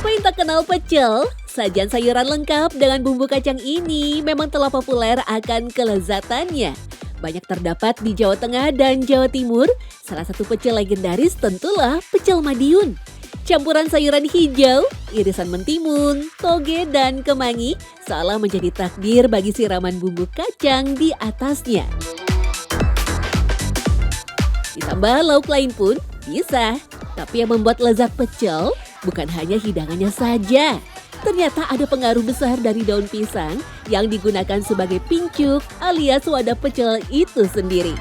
Siapa yang tak kenal pecel? Sajian sayuran lengkap dengan bumbu kacang ini memang telah populer akan kelezatannya. Banyak terdapat di Jawa Tengah dan Jawa Timur. Salah satu pecel legendaris tentulah pecel Madiun. Campuran sayuran hijau, irisan mentimun, toge, dan kemangi seolah menjadi takdir bagi siraman bumbu kacang di atasnya. Ditambah lauk lain pun bisa. Tapi yang membuat lezat pecel bukan hanya hidangannya saja. Ternyata ada pengaruh besar dari daun pisang yang digunakan sebagai pincuk alias wadah pecel itu sendiri.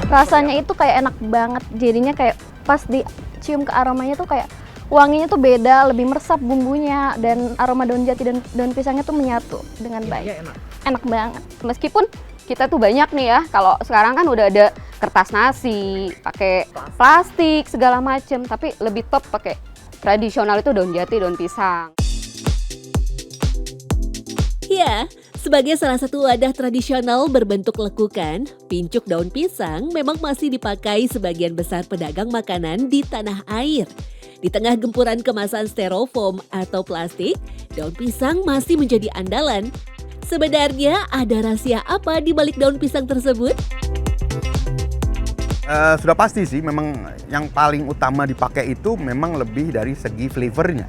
Rasanya itu kayak enak banget, jadinya kayak pas dicium ke aromanya tuh kayak wanginya tuh beda, lebih meresap bumbunya dan aroma daun jati dan daun pisangnya tuh menyatu dengan baik. Enak banget. Meskipun kita tuh banyak nih ya, kalau sekarang kan udah ada kertas nasi, pakai plastik segala macem, tapi lebih top pakai tradisional itu daun jati, daun pisang. Ya, sebagai salah satu wadah tradisional berbentuk lekukan, pincuk daun pisang memang masih dipakai sebagian besar pedagang makanan di tanah air. Di tengah gempuran kemasan styrofoam atau plastik, daun pisang masih menjadi andalan. Sebenarnya ada rahasia apa di balik daun pisang tersebut? Sudah pasti sih, memang yang paling utama dipakai itu memang lebih dari segi flavornya.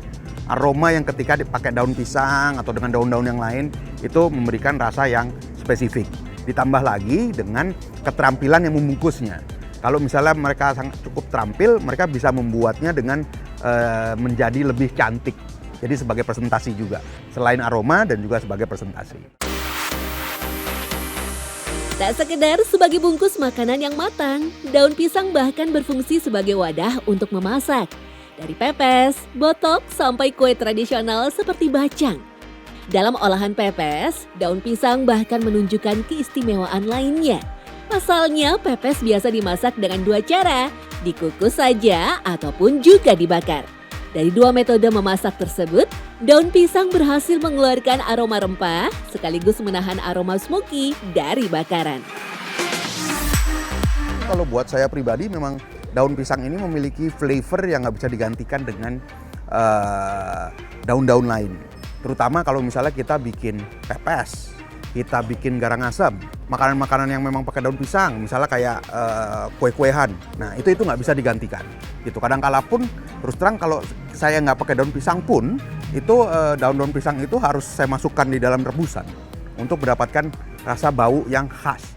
Aroma yang ketika dipakai daun pisang atau dengan daun-daun yang lain itu memberikan rasa yang spesifik. Ditambah lagi dengan keterampilan yang membungkusnya. Kalau misalnya mereka cukup terampil, mereka bisa membuatnya dengan menjadi lebih cantik. Jadi sebagai presentasi juga, selain aroma dan juga sebagai presentasi. Tak sekedar sebagai bungkus makanan yang matang, daun pisang bahkan berfungsi sebagai wadah untuk memasak. Dari pepes, botok, sampai kue tradisional seperti bacang. Dalam olahan pepes, daun pisang bahkan menunjukkan keistimewaan lainnya. Pasalnya, pepes biasa dimasak dengan dua cara, dikukus saja ataupun juga dibakar. Dari dua metode memasak tersebut, daun pisang berhasil mengeluarkan aroma rempah sekaligus menahan aroma smoky dari bakaran. Kalau buat saya pribadi memang daun pisang ini memiliki flavor yang nggak bisa digantikan dengan daun-daun lain. Terutama kalau misalnya kita bikin pepes, kita bikin garang asam, makanan-makanan yang memang pakai daun pisang, misalnya kayak kue-kuehan. Nah itu nggak bisa digantikan. Gitu. Kadang-kala pun terus terang kalau saya nggak pakai daun pisang pun, itu daun-daun pisang itu harus saya masukkan di dalam rebusan untuk mendapatkan rasa bau yang khas.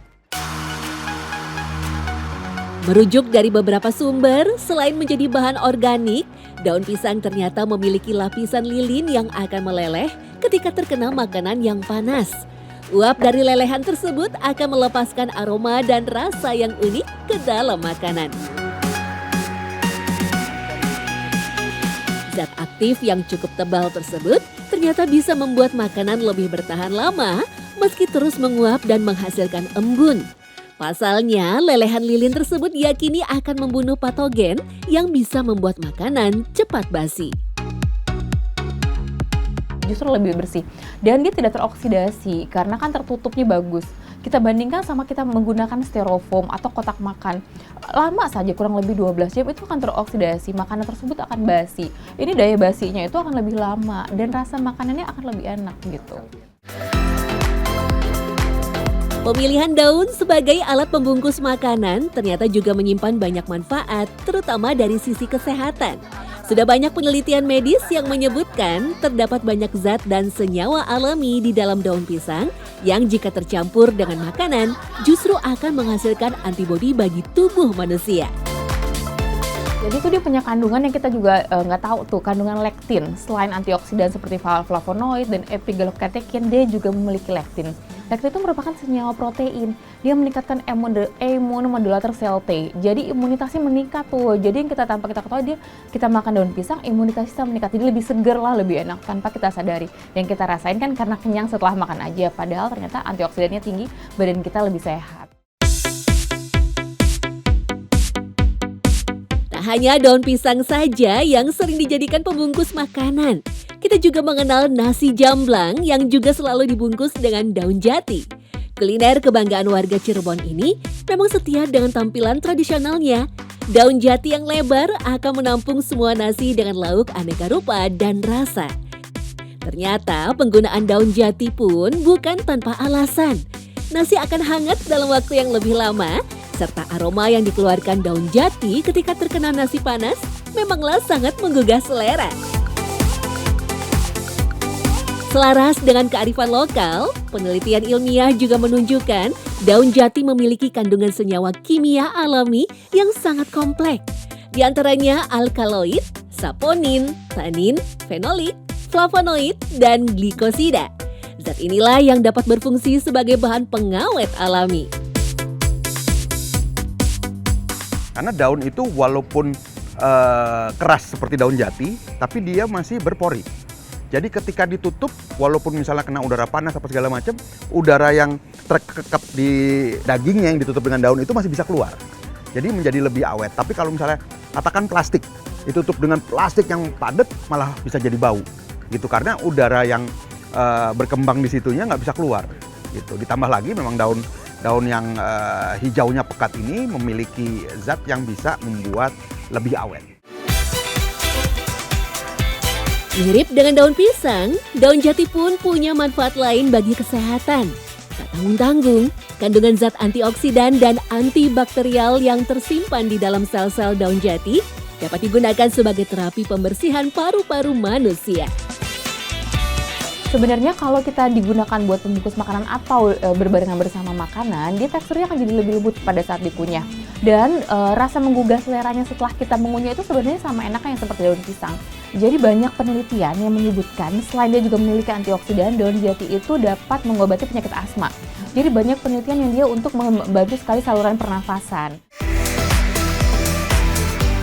Merujuk dari beberapa sumber, selain menjadi bahan organik, daun pisang ternyata memiliki lapisan lilin yang akan meleleh ketika terkena makanan yang panas. Uap dari lelehan tersebut akan melepaskan aroma dan rasa yang unik ke dalam makanan. Zat aktif yang cukup tebal tersebut ternyata bisa membuat makanan lebih bertahan lama meski terus menguap dan menghasilkan embun. Pasalnya, lelehan lilin tersebut diyakini akan membunuh patogen yang bisa membuat makanan cepat basi. Justru lebih bersih dan dia tidak teroksidasi karena kan tertutupnya bagus. Kita bandingkan sama kita menggunakan styrofoam atau kotak makan. Lama saja kurang lebih 12 jam itu akan teroksidasi, makanan tersebut akan basi. Ini daya basinya itu akan lebih lama dan rasa makanannya akan lebih enak gitu. Pemilihan daun sebagai alat pembungkus makanan ternyata juga menyimpan banyak manfaat, terutama dari sisi kesehatan. Sudah banyak penelitian medis yang menyebutkan terdapat banyak zat dan senyawa alami di dalam daun pisang yang jika tercampur dengan makanan justru akan menghasilkan antibodi bagi tubuh manusia. Jadi itu dia punya kandungan yang kita juga nggak tahu tuh, kandungan lektin. Selain antioksidan seperti flavonoid dan epigallocatechin, dia juga memiliki lektin. Lektin itu merupakan senyawa protein. Dia meningkatkan immunomodulator sel T. Jadi imunitasnya meningkat tuh. Jadi yang kita tanpa kita ketahui kita makan daun pisang, imunitas kita meningkat. Jadi lebih seger lah, lebih enak tanpa kita sadari. Yang kita rasain kan karena kenyang setelah makan aja. Padahal ternyata antioksidannya tinggi, badan kita lebih sehat. Hanya daun pisang saja yang sering dijadikan pembungkus makanan. Kita juga mengenal nasi jamblang yang juga selalu dibungkus dengan daun jati. Kuliner kebanggaan warga Cirebon ini memang setia dengan tampilan tradisionalnya. Daun jati yang lebar akan menampung semua nasi dengan lauk aneka rupa dan rasa. Ternyata penggunaan daun jati pun bukan tanpa alasan. Nasi akan hangat dalam waktu yang lebih lama, serta aroma yang dikeluarkan daun jati ketika terkena nasi panas memanglah sangat menggugah selera. Selaras dengan kearifan lokal, penelitian ilmiah juga menunjukkan daun jati memiliki kandungan senyawa kimia alami yang sangat kompleks. Di antaranya alkaloid, saponin, tanin, fenolik, flavonoid, dan glikosida. Zat inilah yang dapat berfungsi sebagai bahan pengawet alami. Karena daun itu walaupun keras seperti daun jati, tapi dia masih berpori. Jadi ketika ditutup, walaupun misalnya kena udara panas apa segala macam, udara yang terkekap di dagingnya yang ditutup dengan daun itu masih bisa keluar. Jadi menjadi lebih awet. Tapi kalau misalnya katakan plastik, ditutup dengan plastik yang padat malah bisa jadi bau. Gitu karena udara yang berkembang di situnya nggak bisa keluar. Gitu. Ditambah lagi memang daun yang hijaunya pekat ini memiliki zat yang bisa membuat lebih awet. Mirip dengan daun pisang, daun jati pun punya manfaat lain bagi kesehatan. Tak tanggung-tanggung, kandungan zat antioksidan dan antibakterial yang tersimpan di dalam sel-sel daun jati dapat digunakan sebagai terapi pembersihan paru-paru manusia. Sebenarnya kalau kita digunakan buat pembungkus makanan atau berbarengan bersama makanan, dia teksturnya akan jadi lebih lembut pada saat dikunyah. Dan rasa menggugah seleranya setelah kita mengunyah itu sebenarnya sama enaknya seperti daun pisang. Jadi banyak penelitian yang menyebutkan selain dia juga memiliki antioksidan, daun jati itu dapat mengobati penyakit asma. Jadi banyak penelitian yang dia untuk membantu sekali saluran pernafasan.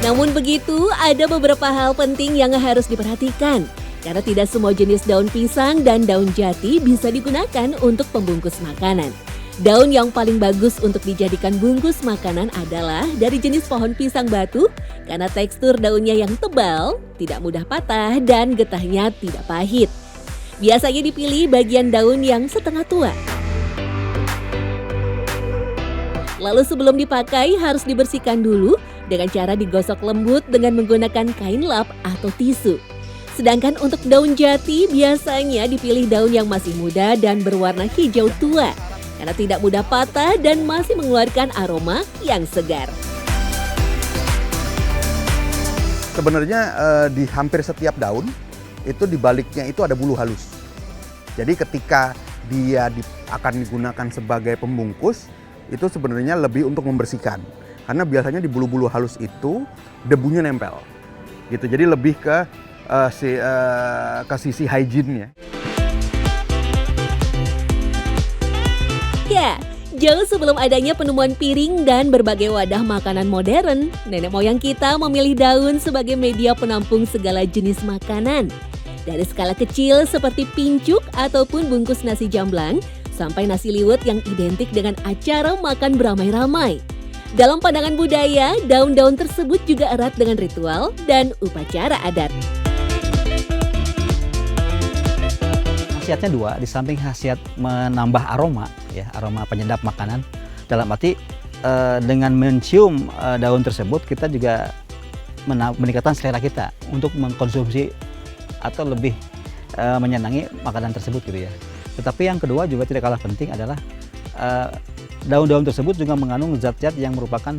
Namun begitu, ada beberapa hal penting yang harus diperhatikan. Karena tidak semua jenis daun pisang dan daun jati bisa digunakan untuk pembungkus makanan. Daun yang paling bagus untuk dijadikan bungkus makanan adalah dari jenis pohon pisang batu karena tekstur daunnya yang tebal, tidak mudah patah, dan getahnya tidak pahit. Biasanya dipilih bagian daun yang setengah tua. Lalu sebelum dipakai harus dibersihkan dulu dengan cara digosok lembut dengan menggunakan kain lap atau tisu. Sedangkan untuk daun jati biasanya dipilih daun yang masih muda dan berwarna hijau tua karena tidak mudah patah dan masih mengeluarkan aroma yang segar. Sebenarnya di hampir setiap daun itu di baliknya itu ada bulu halus. Jadi ketika dia akan digunakan sebagai pembungkus itu sebenarnya lebih untuk membersihkan. Karena biasanya di bulu-bulu halus itu debunya nempel. Gitu. Jadi lebih ke sisi hygiene-nya. Ya, jauh sebelum adanya penemuan piring dan berbagai wadah makanan modern, nenek moyang kita memilih daun sebagai media penampung segala jenis makanan. Dari skala kecil seperti pincuk ataupun bungkus nasi jamblang, sampai nasi liwet yang identik dengan acara makan beramai-ramai. Dalam pandangan budaya, daun-daun tersebut juga erat dengan ritual dan upacara adat. Khasiatnya dua, di samping khasiat menambah aroma, ya aroma penyedap makanan. Dalam arti dengan mencium daun tersebut kita juga meningkatkan selera kita untuk mengkonsumsi atau lebih menyenangi makanan tersebut gitu ya. Tetapi yang kedua juga tidak kalah penting adalah daun-daun tersebut juga mengandung zat-zat yang merupakan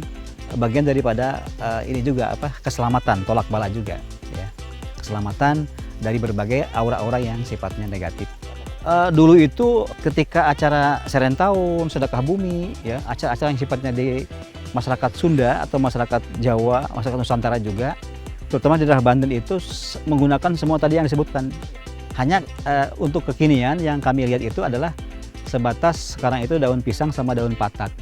bagian daripada ini juga keselamatan, tolak bala juga ya. Keselamatan dari berbagai aura-aura yang sifatnya negatif. Dulu itu ketika acara Serentahun, Sedekah Bumi, ya acara-acara yang sifatnya di masyarakat Sunda atau masyarakat Jawa, masyarakat Nusantara juga, terutama di daerah Banten itu menggunakan semua tadi yang disebutkan. Hanya untuk kekinian yang kami lihat itu adalah sebatas sekarang itu daun pisang sama daun patat.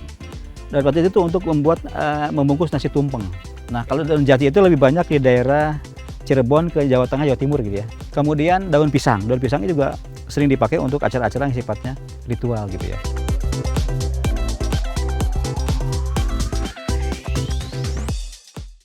Daun patat itu untuk membuat membungkus nasi tumpeng. Nah kalau daun jati itu lebih banyak di daerah Cirebon ke Jawa Tengah, Jawa Timur gitu ya. Kemudian daun pisang itu juga sering dipakai untuk acara-acara yang sifatnya ritual gitu ya.